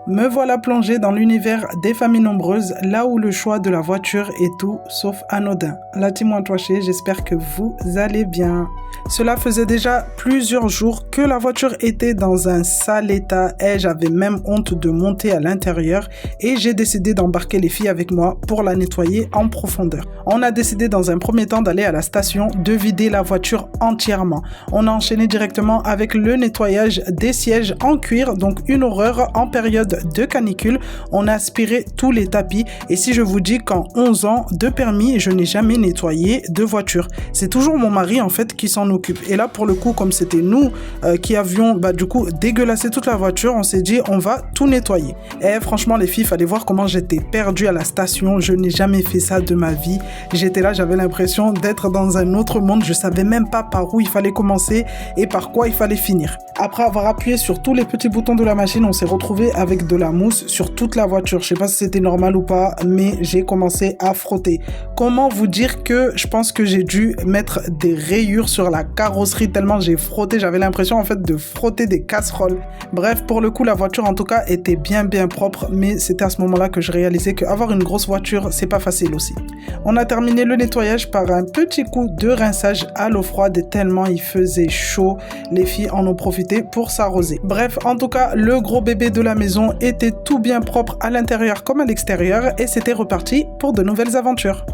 Me voilà plongée dans l'univers des familles nombreuses, là où le choix de la voiture est tout sauf anodin. La team Wantwaché, j'espère que vous allez bien. Cela faisait déjà plusieurs jours que la voiture était dans un sale état et j'avais même honte de monter à l'intérieur et j'ai décidé d'embarquer les filles avec moi pour la nettoyer en profondeur. On a décidé dans un premier temps d'aller à la station, de vider la voiture entièrement. On a enchaîné directement avec le nettoyage des sièges en cuir, donc une horreur en période de canicule. On a aspiré tous les tapis et si je vous dis qu'en 11 ans de permis, je n'ai jamais nettoyé de voiture. C'est toujours mon mari en fait qui s'en occupe. Et là pour le coup, comme c'était nous qui avions du coup dégueulassé toute la voiture, on s'est dit on va tout nettoyer. Et franchement les filles, fallait voir comment j'étais perdue à la station. Je n'ai jamais fait ça de ma vie. J'étais là, j'avais l'impression d'être dans un autre monde. Je savais même pas par où il fallait commencer et par quoi il fallait finir. Après avoir appuyé sur tous les petits boutons de la machine, on s'est retrouvé avec de la mousse sur toute la voiture. Je sais pas si c'était normal ou pas, mais j'ai commencé à frotter. Comment vous dire que je pense que j'ai dû mettre des rayures sur la carrosserie tellement j'ai frotté. J'avais l'impression en fait de frotter des casseroles. Bref, pour le coup, la voiture en tout cas était bien propre, mais c'était à ce moment-là que je réalisais qu'avoir une grosse voiture, c'est pas facile aussi. On a terminé le nettoyage par un petit coup de rinçage à l'eau froide et tellement il faisait chaud, les filles en ont profité pour s'arroser. Bref, en tout cas, le gros bébé de la maison était tout bien propre à l'intérieur comme à l'extérieur et c'était reparti pour de nouvelles aventures.